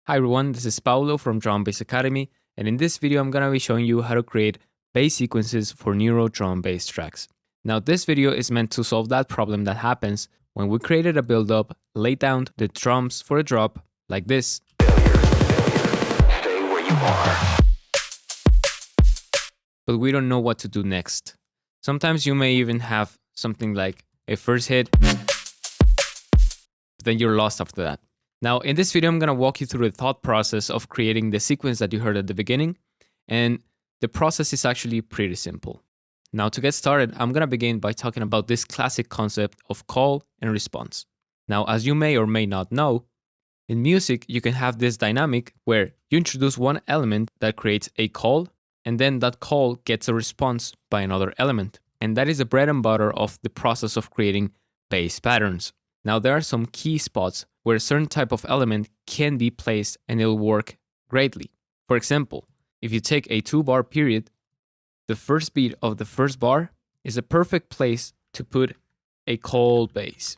Hi everyone, this is Paulo from Drum Bass Academy, and in this video I'm gonna be showing you how to create bass sequences for Neuro drum bass tracks. Now this video is meant to solve that problem that happens when we created a build-up, lay down the drums for a drop, like this. Stay where you are. But we don't know what to do next. Sometimes you may even have something like a first hit, but then you're lost after that. Now, in this video, I'm going to walk you through the thought process of creating the sequence that you heard at the beginning, and the process is actually pretty simple. Now, to get started, I'm going to begin by talking about this classic concept of call and response. Now, as you may or may not know, in music, you can have this dynamic where you introduce one element that creates a call, and then that call gets a response by another element. And that is the bread and butter of the process of creating bass patterns. Now, there are some key spots where a certain type of element can be placed and it'll work greatly. For example, if you take a 2-bar period, the first beat of the first bar is a perfect place to put a call bass.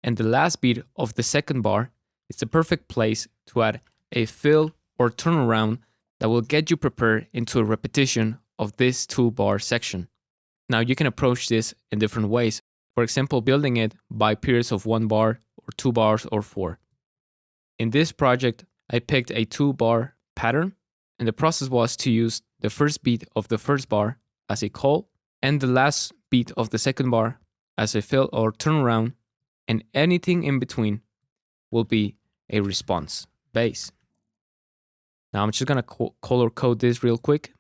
And the last beat of the second bar is the perfect place to add a fill or turnaround that will get you prepared into a repetition of this 2-bar section. Now, you can approach this in different ways. For example, building it by periods of 1 bar or 2 bars or 4. In this project, I picked a 2-bar pattern, and the process was to use the first beat of the first bar as a call and the last beat of the second bar as a fill or turnaround, and anything in between will be a response bass. Now I'm just gonna color code this real quick.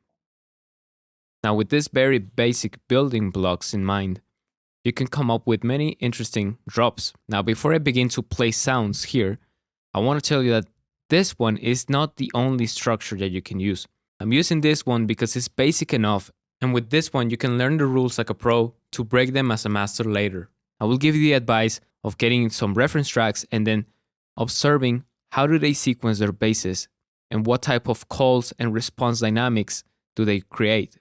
Now, with this very basic building blocks in mind, you can come up with many interesting drops. Now, before I begin to play sounds here, I want to tell you that this one is not the only structure that you can use. I'm using this one because it's basic enough, and with this one, you can learn the rules like a pro to break them as a master later. I will give you the advice of getting some reference tracks and then observing how do they sequence their basses and what type of calls and response dynamics do they create.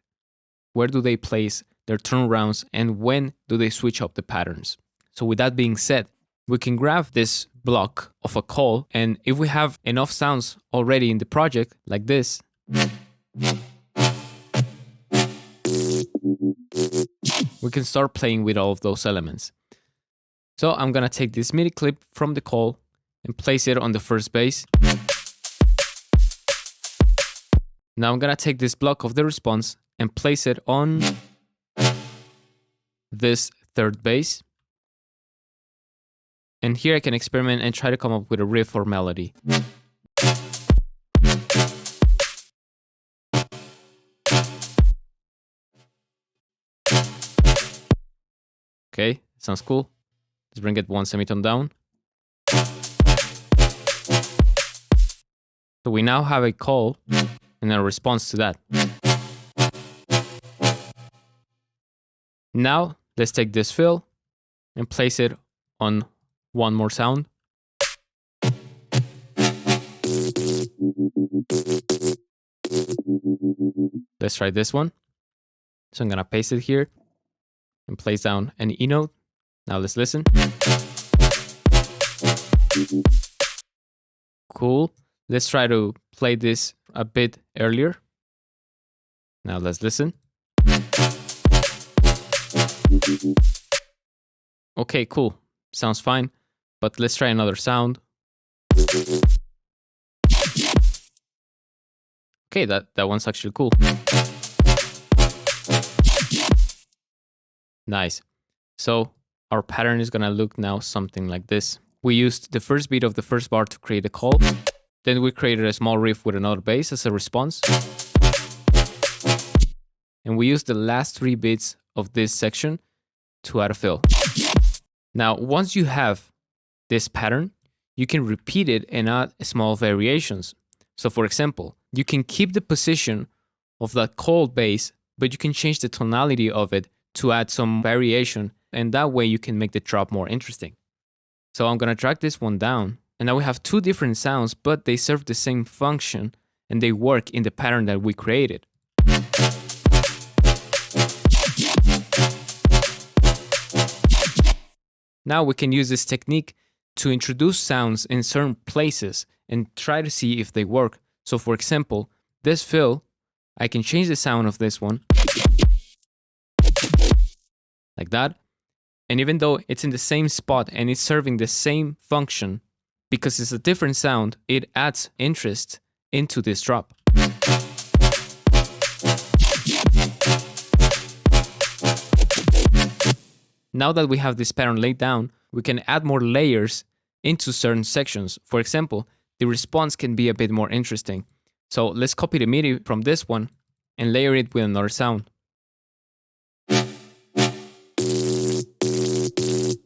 Where do they place their turnarounds, and when do they switch up the patterns? So with that being said, we can grab this block of a call, and if we have enough sounds already in the project, like this, we can start playing with all of those elements. So I'm gonna take this MIDI clip from the call and place it on the first bass. Now I'm gonna take this block of the response and place it on this third bass. And here I can experiment and try to come up with a riff or melody. Okay, sounds cool. Let's bring it one semitone down. So we now have a call and a response to that. Now, let's take this fill and place it on one more sound. Let's try this one. So I'm gonna paste it here and place down an E note. Now let's listen. Cool. Let's try to play this a bit earlier. Now let's listen. Okay, cool. Sounds fine. But let's try another sound. Okay, that one's actually cool. Nice. So our pattern is gonna look now something like this. We used the first beat of the first bar to create a call. Then we created a small riff with another bass as a response. And we used the last 3 beats of this section to add a fill. Now, once you have this pattern, you can repeat it and add small variations. So for example, you can keep the position of that called bass, but you can change the tonality of it to add some variation, and that way you can make the drop more interesting. So I'm gonna drag this one down, and now we have 2 different sounds, but they serve the same function and they work in the pattern that we created. Now we can use this technique to introduce sounds in certain places and try to see if they work. So for example, this fill, I can change the sound of this one like that. And even though it's in the same spot and it's serving the same function, because it's a different sound, it adds interest into this drop. Now that we have this pattern laid down, we can add more layers into certain sections. For example, the response can be a bit more interesting. So let's copy the MIDI from this one and layer it with another sound.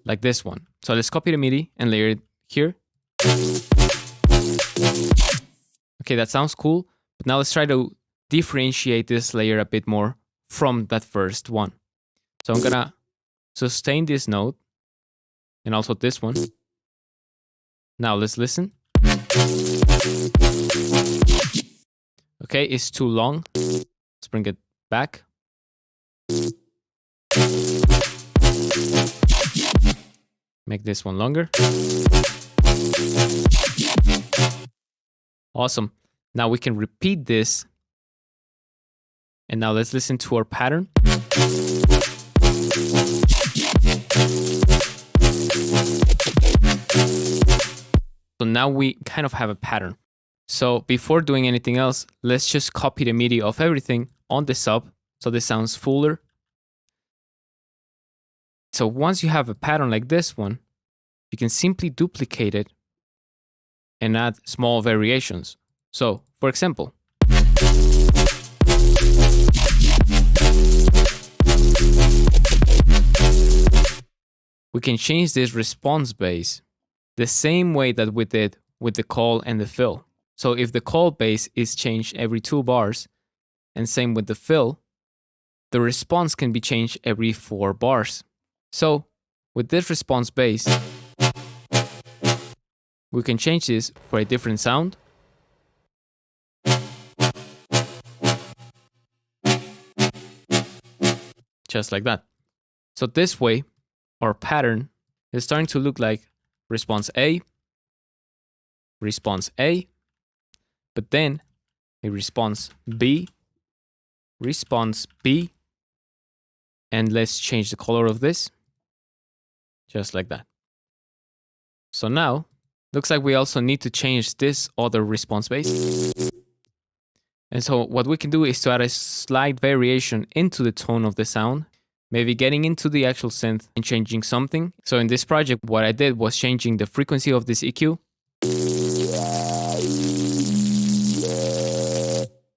Like this one. So let's copy the MIDI and layer it here. Okay, that sounds cool. But now let's try to differentiate this layer a bit more from that first one. So I'm gonna sustain this note and also this one. Now let's listen. Okay, it's too long. Let's bring it back. Make this one longer. Awesome. Now we can repeat this. And now let's listen to our pattern. So now we kind of have a pattern. So before doing anything else, let's just copy the MIDI of everything on the sub so this sounds fuller. So once you have a pattern like this one, you can simply duplicate it and add small variations. So, for example, we can change this response base the same way that we did with the call and the fill. So if the call base is changed every 2 bars, and same with the fill, the response can be changed every 4 bars. So with this response base, we can change this for a different sound. Just like that. So this way, our pattern is starting to look like response A, but then a response B, and let's change the color of this, just like that. So now, looks like we also need to change this other response base. And so what we can do is to add a slight variation into the tone of the sound, maybe getting into the actual synth and changing something. So in this project, what I did was changing the frequency of this EQ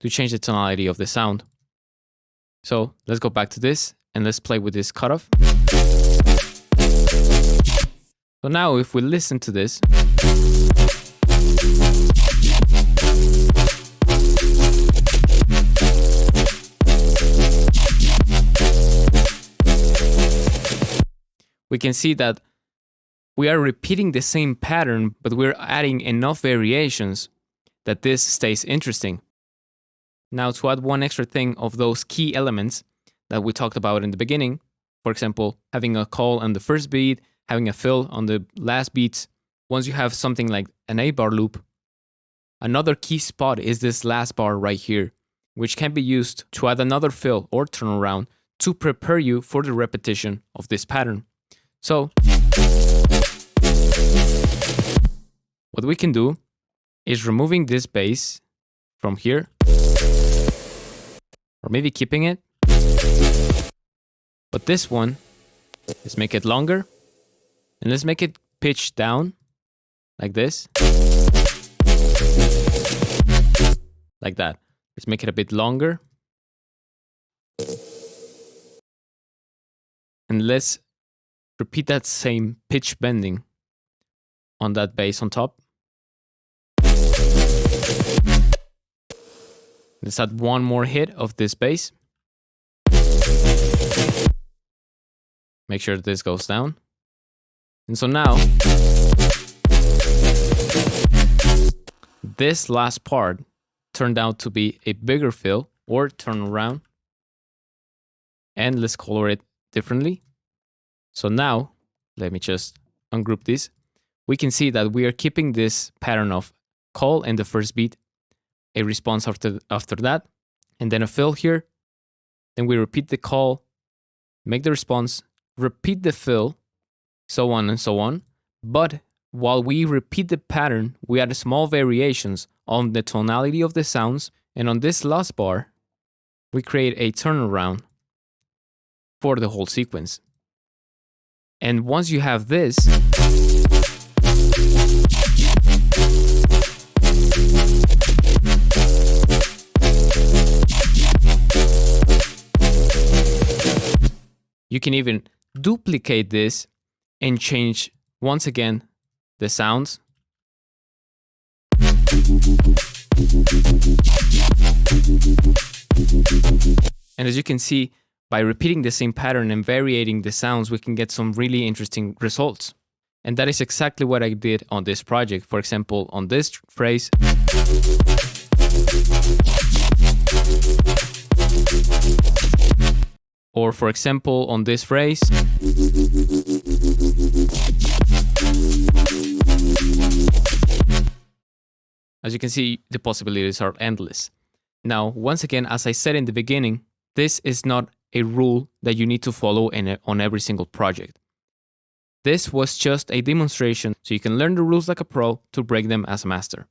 to change the tonality of the sound. So let's go back to this and let's play with this cutoff. So now if we listen to this, we can see that we are repeating the same pattern, but we're adding enough variations that this stays interesting. Now to add one extra thing of those key elements that we talked about in the beginning, for example, having a call on the first beat, having a fill on the last beats. Once you have something like an 8-bar loop, another key spot is this last bar right here, which can be used to add another fill or turnaround to prepare you for the repetition of this pattern. So what we can do is removing this bass from here, or maybe keeping it. But this one, let's make it longer. And let's make it pitch down, like this. Like that. Let's make it a bit longer. And let's repeat that same pitch bending on that bass on top. Let's add one more hit of this bass. Make sure this goes down. And so now, this last part turned out to be a bigger fill or turnaround. And let's color it differently. So now, let me just ungroup this. We can see that we are keeping this pattern of call and the first beat, a response after that, and then a fill here. Then we repeat the call, make the response, repeat the fill, so on and so on. But while we repeat the pattern, we add small variations on the tonality of the sounds, and on this last bar, we create a turnaround for the whole sequence. And once you have this, you can even duplicate this and change once again the sounds. And as you can see, by repeating the same pattern and varying the sounds, we can get some really interesting results. And that is exactly what I did on this project. For example, on this phrase, or for example, on this phrase, as you can see, the possibilities are endless. Now, once again, as I said in the beginning, this is not a rule that you need to follow on every single project. This was just a demonstration so you can learn the rules like a pro to break them as a master.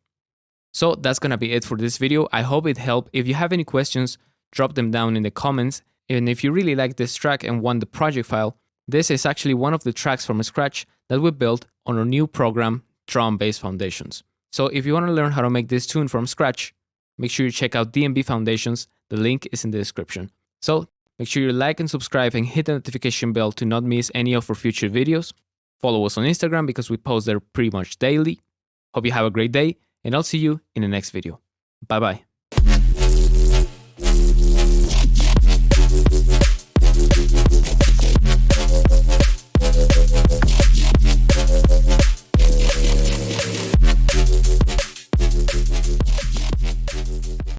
So that's gonna be it for this video. I hope it helped. If you have any questions, drop them down in the comments. And if you really like this track and want the project file, this is actually one of the tracks from scratch that we built on our new program, Drum Bass Foundations. So if you want to learn how to make this tune from scratch, make sure you check out DMB Foundations. The link is in the description. So make sure you like and subscribe and hit the notification bell to not miss any of our future videos. Follow us on Instagram because we post there pretty much daily. Hope you have a great day, and I'll see you in the next video. Bye bye.